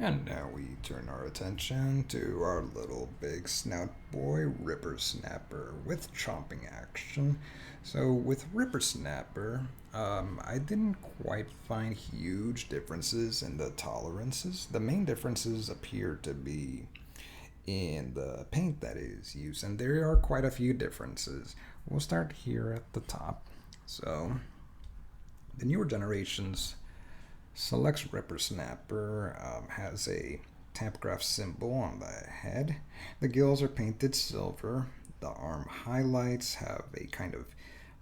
And now we turn our attention to our little big snout boy, Rippersnapper, with chomping action. So, with Rippersnapper, I didn't quite find huge differences in the tolerances. The main differences appear to be in the paint that is used, and there are quite a few differences. We'll start here at the top. So, the newer generations selects Rippersnapper, has a tampograph symbol on the head. The gills are painted silver. The arm highlights have a kind of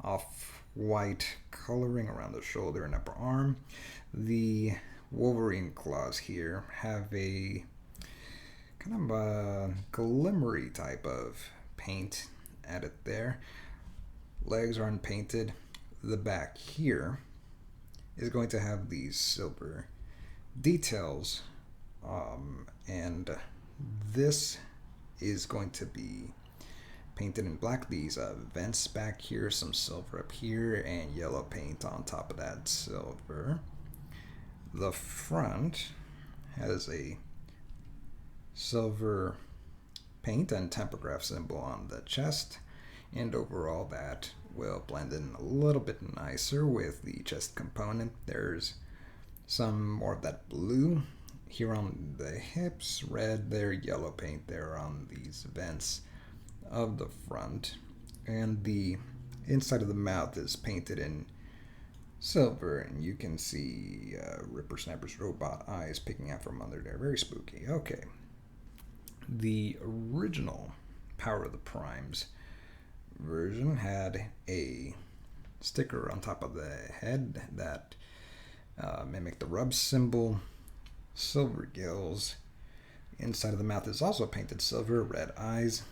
off-white coloring around the shoulder and upper arm. The Wolverine claws here have a kind of a glimmery type of paint added there. Legs are unpainted. The back here is going to have these silver details, and this is going to be painted in black. These vents back here, some silver up here, and yellow paint on top of that silver. The front has a silver paint and tampograph symbol on the chest, and overall that will blend in a little bit nicer with the chest component. There's some more of that blue here on the hips, red there, yellow paint there on these vents of the front, and the inside of the mouth is painted in silver, and you can see Rippersnapper's robot eyes peeking out from under there. Very spooky. Okay. The original Power of the Primes version had a sticker on top of the head that mimicked the rub symbol, silver gills. Inside of the mouth is also painted silver, red eyes.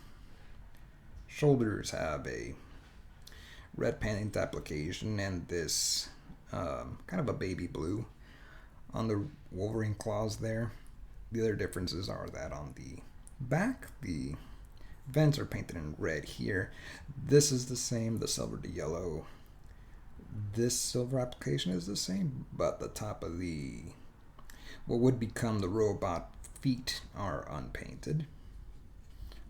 Shoulders have a red paint application, and this kind of a baby blue on the Wolverine claws there. The other differences are that on the back, the vents are painted in red here. This is the same, the silver to yellow. This silver application is the same, but the top of the what would become the robot feet are unpainted.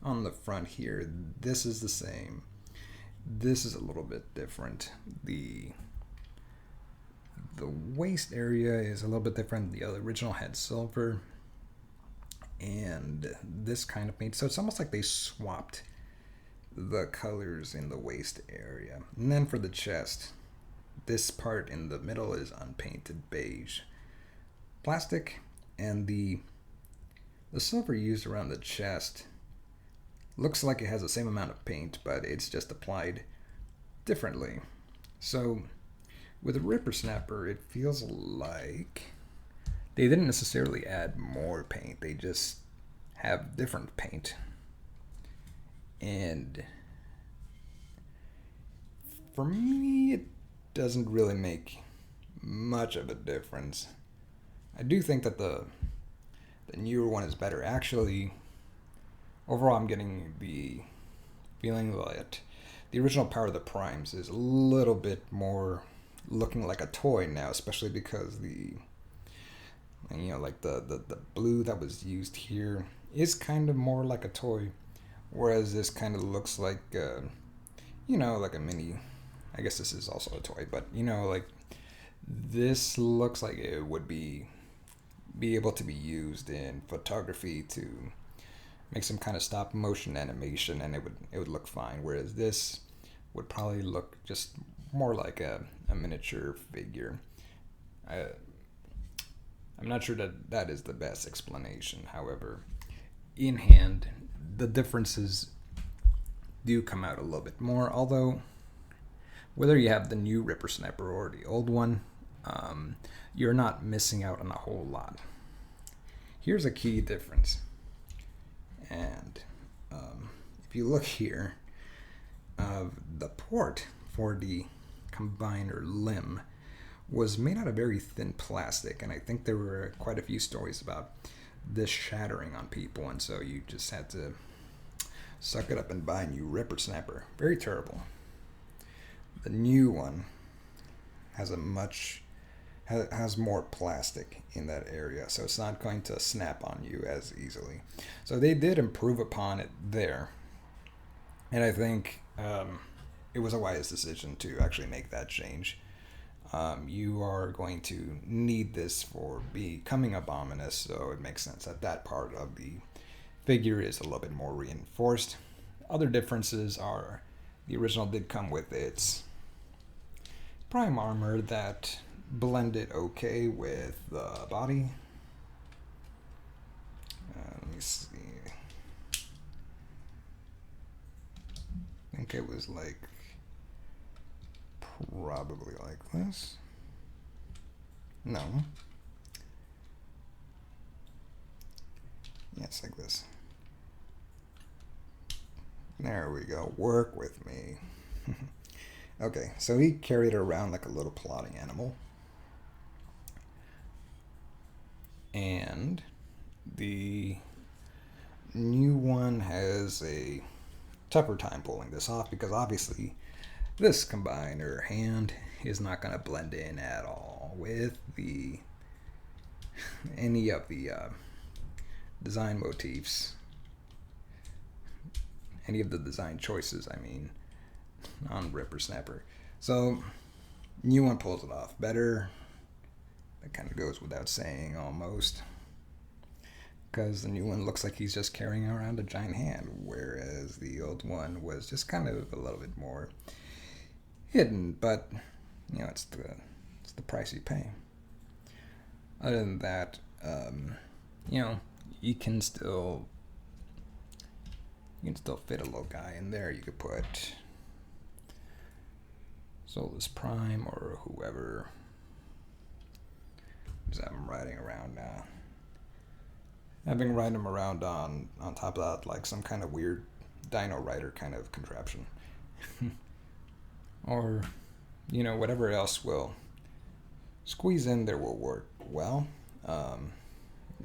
On the front here, this is the same. This is a little bit different. The waist area is a little bit different. The original had silver and this kind of paint, so it's almost like they swapped the colors in the waist area. And then for the chest, this part in the middle is unpainted beige plastic, and the silver used around the chest looks like it has the same amount of paint, but it's just applied differently. So with Rippersnapper, it feels like they didn't necessarily add more paint, they just have different paint. And for me, it doesn't really make much of a difference. I do think that the newer one is better. Actually, overall, I'm getting the feeling that the original Power of the Primes is a little bit more looking like a toy now, especially because like the blue that was used here is kind of more like a toy, whereas this kind of looks like like a mini. I guess this is also a toy, but like this looks like it would be able to be used in photography to make some kind of stop motion animation, and it would look fine, whereas this would probably look just more like a miniature figure. I'm not sure that is the best explanation. However, in hand, the differences do come out a little bit more, although whether you have the new Rippersnapper or the old one, you're not missing out on a whole lot. Here's a key difference. And if you look here, the port for the combiner limb was made out of very thin plastic, and I think there were quite a few stories about this shattering on people, and so you just had to suck it up and buy a new Rippersnapper. Very terrible. The new one has has more plastic in that area, so it's not going to snap on you as easily. So they did improve upon it there, and I think it was a wise decision to actually make that change. You are going to need this for becoming Abominus, so it makes sense that that part of the figure is a little bit more reinforced. Other differences are the original did come with its prime armor that blended okay with the body. Let me see. I think it was like probably like this. No. Yes, like this. There we go. Work with me. Okay, so he carried it around like a little plotting animal. And the new one has a tougher time pulling this off because obviously this combiner hand is not going to blend in at all with the any of the design motifs, any of the design choices, I mean, on Rippersnapper. So, new one pulls it off better. That kind of goes without saying almost. Because the new one looks like he's just carrying around a giant hand, whereas the old one was just kind of a little bit more hidden, but you know, it's the price you pay. Other than that, you know, you can still fit a little guy in there. You could put Solus Prime or whoever. Just have him riding around now. Having ride him around on top of that, like some kind of weird Dino Rider kind of contraption. Or, you know, whatever else will squeeze in there will work well.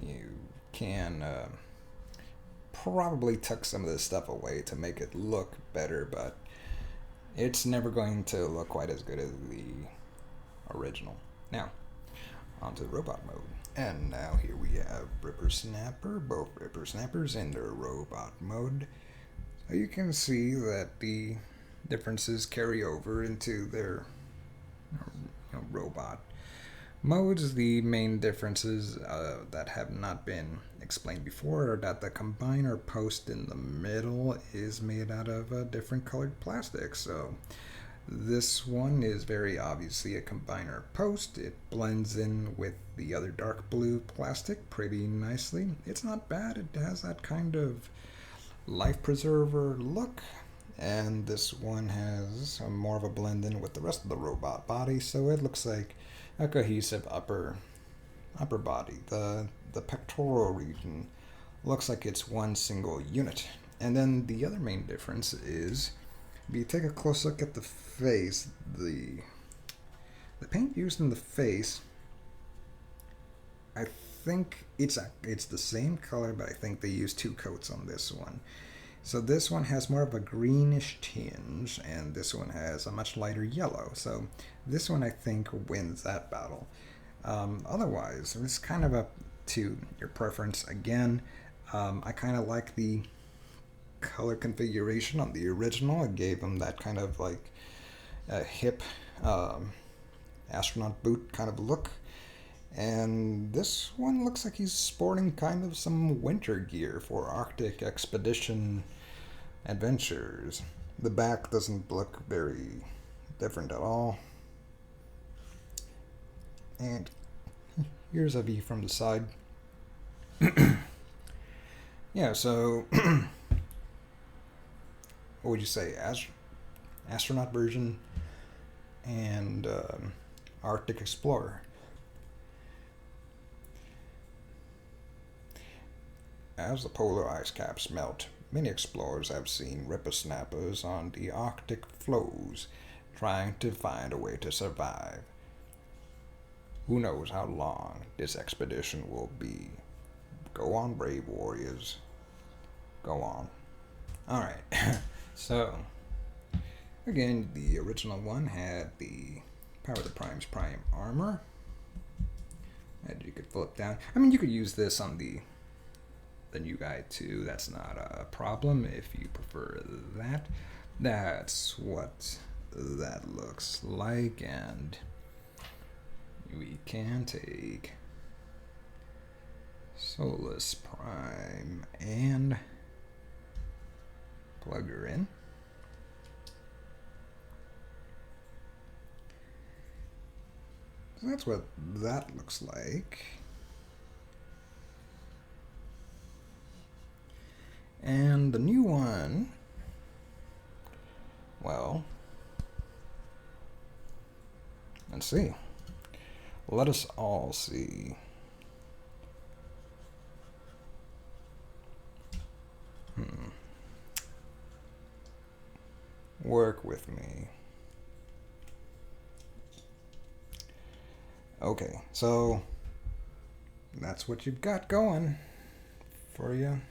You can probably tuck some of this stuff away to make it look better, but it's never going to look quite as good as the original. Now, onto the robot mode. And now here we have Rippersnapper, both Rippersnappers in their robot mode. So you can see that the differences carry over into their robot modes. The main differences that have not been explained before are that the combiner post in the middle is made out of a different colored plastic. So this one is very obviously a combiner post. It blends in with the other dark blue plastic pretty nicely. It's not bad. It has that kind of life preserver look. And this one has more of a blend in with the rest of the robot body, so it looks like a cohesive upper body. The pectoral region looks like it's one single unit. And then the other main difference is, if you take a close look at the face, the paint used in the face, I think it's the same color, but I think they used two coats on this one. So this one has more of a greenish tinge, and this one has a much lighter yellow. So this one, I think, wins that battle. Otherwise, it's kind of up to your preference. Again, I kind of like the color configuration on the original. It gave him that kind of like a hip astronaut boot kind of look. And this one looks like he's sporting kind of some winter gear for Arctic expedition adventures. The back doesn't look very different at all. And here's a view from the side. Yeah, so what would you say? Astronaut version and Arctic Explorer. As the polar ice caps melt, many explorers have seen rippersnappers on the Arctic floes, trying to find a way to survive. Who knows how long this expedition will be. Go on, brave warriors. Go on. Alright, so, again, the original one had the Power of the Prime's prime armor. And you could flip down. I mean, you could use this on the new guide too. That's not a problem if you prefer that. That's what that looks like, and we can take Solus Prime and plug her in. So that's what that looks like. And the new one, well, let's see. Let us all see. Work with me. Okay, so that's what you've got going for you.